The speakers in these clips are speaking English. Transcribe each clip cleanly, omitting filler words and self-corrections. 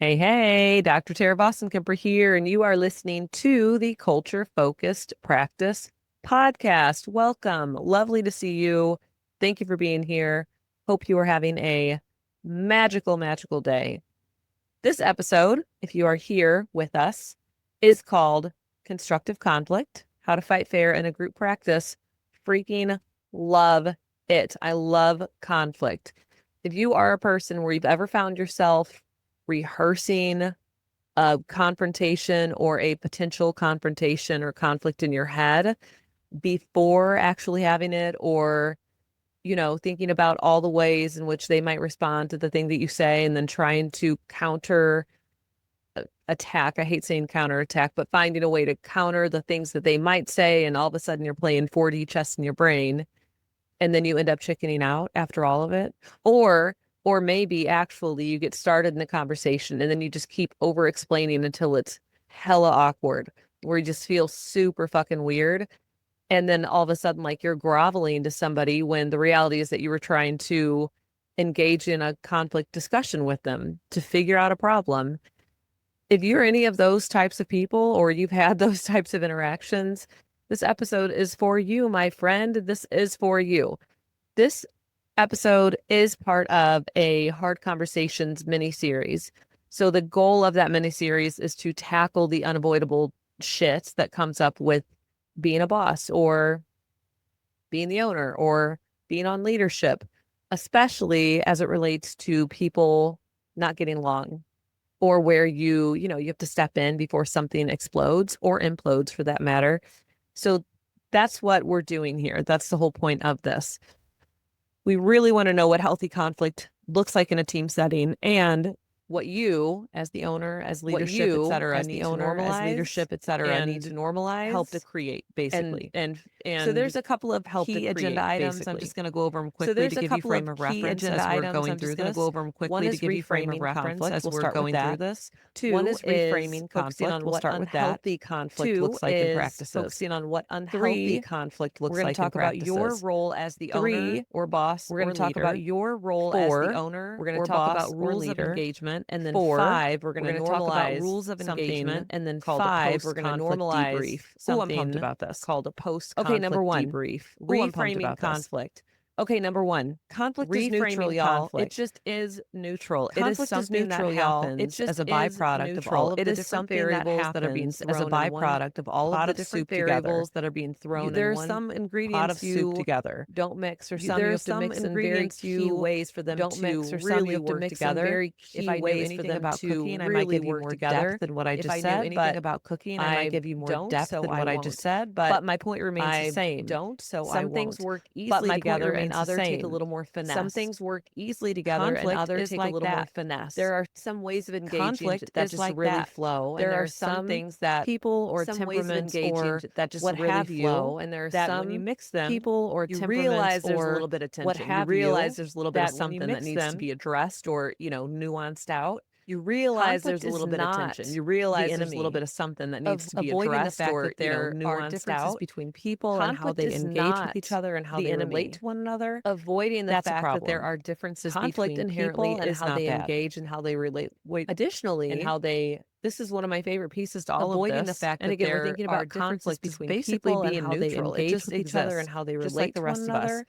Hey, Dr. Tara Vossenkemper here, and you are listening to the Culture Focused Practice Podcast. Welcome. Lovely to see you. Thank you for being here. Hope you are having a magical day. This episode, if you are here with us, is called Constructive Conflict, How to Fight Fair in a Group Practice. Freaking love it. I love conflict. If you are a person where you've ever found yourself rehearsing a confrontation or a potential confrontation or conflict in your head before actually having it, or thinking about all the ways in which they might respond to the thing that you say, and then trying to counter attack. I hate saying counter attack, but finding a way to counter the things that they might say, and all of a sudden you're playing 4D chess in your brain, and then you end up chickening out after all of it. Or maybe actually you get started in the conversation and then you just keep over explaining until it's hella awkward, where you just feel super fucking weird. And then all of a sudden, like, you're groveling to somebody when the reality is that you were trying to engage in a conflict discussion with them to figure out a problem. If you're any of those types of people, or you've had those types of interactions, this episode is for you, my friend. This is for you. This episode is part of a Hard Conversations mini-series. So the goal of that mini-series is to tackle the unavoidable shit that comes up with being a boss, or being the owner, or being on leadership, especially as it relates to people not getting along, or where you have to step in before something explodes or implodes, for that matter. So that's what we're doing here. That's the whole point of this. We really want to know what healthy conflict looks like in a team setting, and what you, as the owner, as leadership, et cetera, need to normalize, help to create, basically. And so there's a couple of key agenda items. I'm just going to go over them quickly to give you frame of reference as we're going through this. One is reframing conflict as we're going through this. One is reframing conflict. We'll start with that. Healthy conflict looks like in practices. Focusing on what unhealthy conflict looks like in practices. We're going to talk about your role as the owner or boss. We're going to talk about your role as the owner. We're going to talk about rules of engagement. And then 5, we're going to talk about rules of engagement. And then 5, we're going to normalize debrief. I'm pumped about this. Called a post-conflict debrief. Reframing conflict. Okay, number 1, conflict is neutral, y'all. It just is neutral. It is something that happens as a byproduct of all of the different variables that are being thrown as a byproduct of all of the different variables that are being thrown. There are some ingredients you together don't mix, or some you have to mix in very key ways for them to really work together. Very key ways for them about cooking, I might give you more depth than what I just said. Anything about cooking, I might give you more depth than what I just said. But my point remains the same. Some things work easily together, and others take a little more finesse. Some things work easily together, and others take a little more finesse. There are some ways of engaging that just really flow. There are some things that people or temperaments or that just really flow, and there are some, when you mix them, people or temperaments, realize there's a little bit of tension. What have you realize there's a little bit of something that needs to be addressed, or nuanced out. You realize there's a little bit of tension. You realize there's a little bit of something that needs to be addressed, or there are differences between people and how they engage with each other and how they relate to one another. Avoiding the fact that there are differences between people and how they engage and how they relate. Additionally, and how they. This is one of my favorite pieces to all of this. Avoiding the fact that we're thinking about conflict between people and how they engage with each other and how they relate to one another.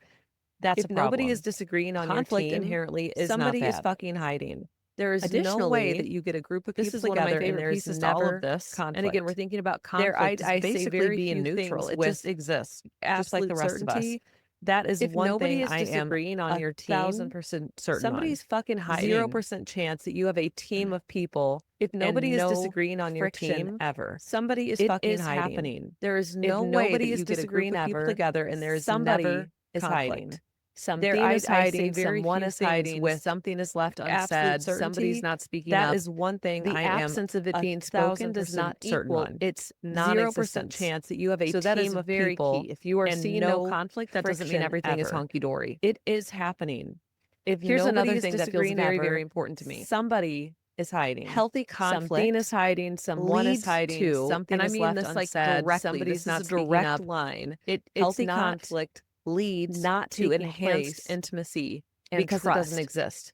That's a problem. If nobody is disagreeing on your team, inherently is somebody is fucking hiding. There is no way that you get a group of people together, and there is never conflict. And again, we're thinking about conflict. I basically being neutral. It just exists, just like the rest of us. That is one thing I am on your team, 1,000% certain. Somebody's fucking hiding. 0% chance that you have a team of people. If nobody is disagreeing on your team ever, somebody is fucking hiding. There is no way that you get a group of people together, and there is somebody is hiding. Something is hiding, someone is hiding, with something is left unsaid, somebody's not speaking up. That is one thing I am. The absence of it being spoken does not equal. It's 0% chance that you have a team of people. If you are seeing no conflict, that doesn't mean everything is hunky-dory. It is happening. Here's another thing that feels very important to me. Somebody is hiding. Healthy conflict. Something is hiding. Someone is hiding. Something is left unsaid. Somebody's not speaking up. Line. Healthy conflict leads not to enhanced intimacy, because it doesn't exist.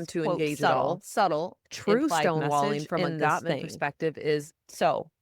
them to engage at all. Subtle. True stonewalling from a Gottman perspective is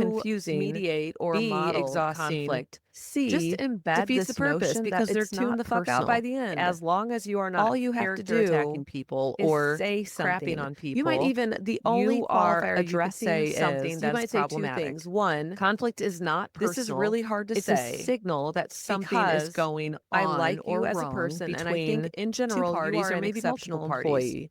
confusing, mediate or model exhausting conflict. Just embed defeats the purpose because they're tuned the fuck out by the end. As long as you are not all you have to do attacking people or say crapping on people. You might even the only qualifier addressing something that's problematic. 2 things. One, conflict is not personal. This is really hard to say. It's a signal that something is going on. I like you as a person, and I think in general you are an exceptional employee.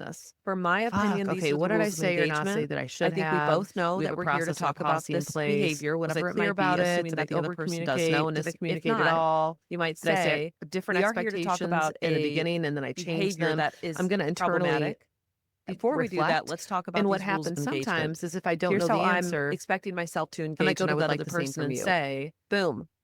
this. For my opinion, okay, what did I say or not say that I should have? I think we both know that we're here to talk about this behavior, whatever it might be, assuming that the other person does know, and if communicate at all, you might say different expectations in the beginning, and then I change them. That is I'm going to internally Before we do that, let's talk about and what these rules of happens engagement. sometimes is if I don't Here's know the how answer, I'm expecting myself to and I engage, go and I to would that like other the same person from and you. say, boom,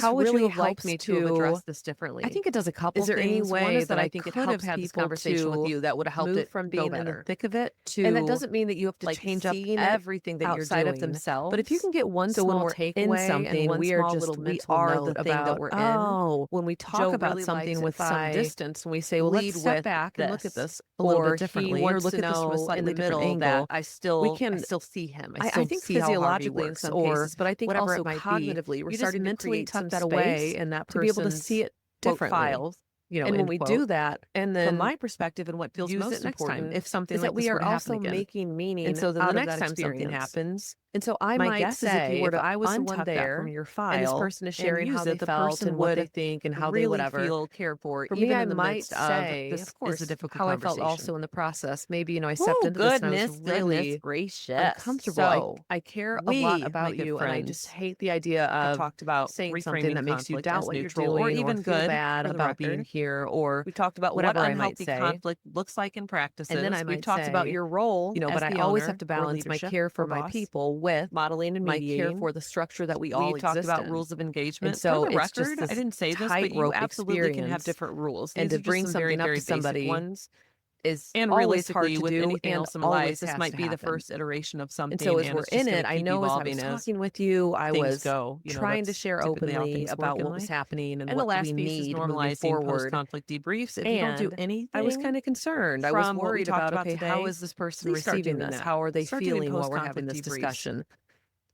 How would you have liked me to have addressed this differently? I think it does a couple Is there any things. One way is that that I I think it could have helps had this people conversation with to you that would have helped move it from go being in the better? thick of it to, And that doesn't mean that you have to like, change up seeing it everything that you're outside of doing. themselves. But if you can get one So when small we're takeaway in and something, one we are small just little we mental are note the thing that about, we're in. oh, When we talk Joe about really something likes with if some I distance, and we say, well, lead let's step with back and look at this, this a little or bit differently, he or wants look to at this from a know in slightly the different middle that angle. I can. still see him. I still think see how hard he physiologically in works, some or cases, but I think whatever also it might be. cognitively, we're You just starting to mentally create tuck some that away space in that to be able to person's see it quote differently. files And when we do that, and then from my perspective and what feels use most it next important time if something is like that we this were are to happen also again. making meaning And so then the out of next that time something experience. happens, And so I my might guess is if you say, were if to I was the one untuck that there from your and this file person is and sharing use how they it, the felt person and what they would think and how they really whatever, feel cared for, for me, even I in the might midst of say, this of is a course, difficult how I felt conversation. also in the process. Maybe, I stepped Oh, into this and I was goodness really gracious. uncomfortable. So I care a lot we, my about good you, and I just friends, hate the idea have of talked about saying something reframing that makes you conflict doubt as what you're neutral or doing or even feel good bad for the about being record. here or We talked about what whatever I might unhealthy say. conflict looks like in practices. And then I We've might talked about say, your role, but as I the always owner have to or balance my leadership care for or my boss, people with modeling and my care mediating. for the structure that we all We talked exist about in. rules of And engagement. For so the it's just record, I this didn't say this, but you tightrope absolutely can have experience. different rules. And These to are just bring some very, something up very to basic somebody ones. is And always hard realistically, to with do anything and else in always life, this has might to be the happen. first iteration of And something, so as and we're it's just in going it, to I keep know as I evolving was as talking with you, I things was go. trying to That's share typically how openly things work about in what was life. happening and And the what we last piece is need moving normalizing forward. post-conflict debriefs. If you don't do And I was anything kind of concerned. I was from what we worried talked about, about okay, how today, is this person please start receiving doing this? that. How are they Start doing feeling while we're having post-conflict this debriefs. discussion?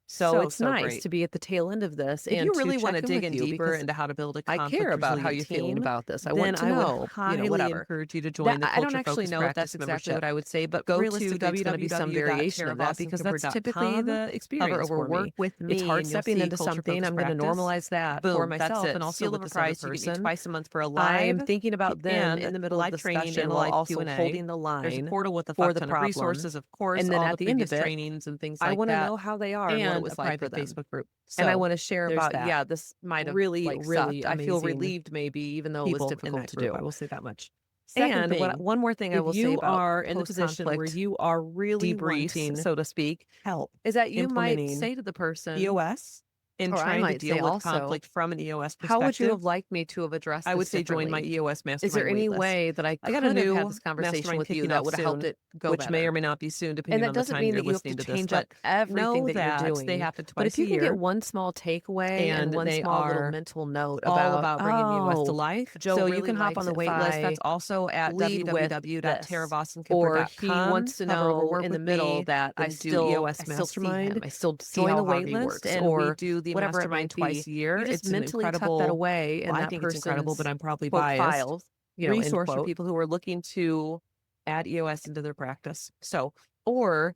So it's So nice great. to be at the tail end of this If and you to really want check to in dig with in you deeper because into how to build a I care conflict about how you're resilient feeling team, about this. I then want to I would know, highly whatever. encourage you to join That the I don't Culture actually Focus know if that's Practice exactly what membership. I would say, but Go to realistically, it's going to be some variation of that because that's typically www.taravossenkemper.com, the hover experience over for work me. with It's me, hard and you'll stepping see into Culture something. Focus I'm going to Practice. normalize that for Boom, that's myself it. and also Seal of with a this other price. You get me person. twice a month for a I'm live thinking about them and in the middle of live the training discussion and a while live also Q&A. holding the There's a line portal with a for fuck the ton of problem. resources, of course, And then all at the the end previous of it, trainings and things I like want to that, know how they are and what it and was a like for private them. Facebook group. And I So want to share there's about, that. this might have Really, sucked. I feel amazing relieved maybe, even though it was people in difficult that to group. do. I will say that much. Second And thing, one more thing I if will say you about are in the position where post-conflict you are really debriefs, wanting so to speak, help is that you might implementing say to the person, EOS and or I trying to might say deal with also, conflict from an EOS how would you perspective, have liked me to have addressed I would this say join my differently? EOS Is there mastermind any waitlist. way that I I got could a have had new this conversation mastermind with you kicking that off would have helped soon, it go which may or better? may not be soon, And depending that on the doesn't time mean you're that you have listening to to this. change But up everything know that you're that they doing. happen But twice if a you can get year, one small takeaway and and one they small little are mental note all about, about bringing EOS to oh, life. Joe So you really can hop on likes the it if wait list. That's I also at lead with this, or he www.taravossenkemper.com. wants to Hover over know work in the with middle me, that I then do still EOS see him. Mastermind. I still see Join how the hard wait he list, works, and we or do the whatever it mastermind might be. twice a year. You just It's an mentally tuck that incredible, away in well, I that think it's incredible, but person's I'm probably quote biased, files, end resource for quote. people who are looking to add EOS into their practice. So, or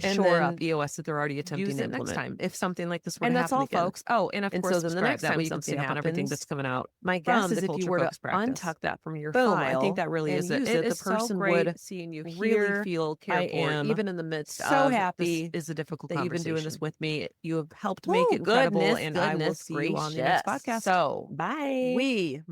And shore up then EOS that they're already attempting use to it next implement time. if something like this were And to that's happen all, again. folks. Oh, and of And course, so then the subscribe. next That time way you can something stay up on everything happens, that's coming out my guess from is the if you Culture were to Focus practice. untuck that from your Boom. file I think that really and is it. use It it, the is so person great would seeing you really here. Feel I cared for, am even in the midst so of happy this is a difficult that you've been doing this conversation. with me. You have helped make it incredible, and I will see you on the next podcast. So Bye. we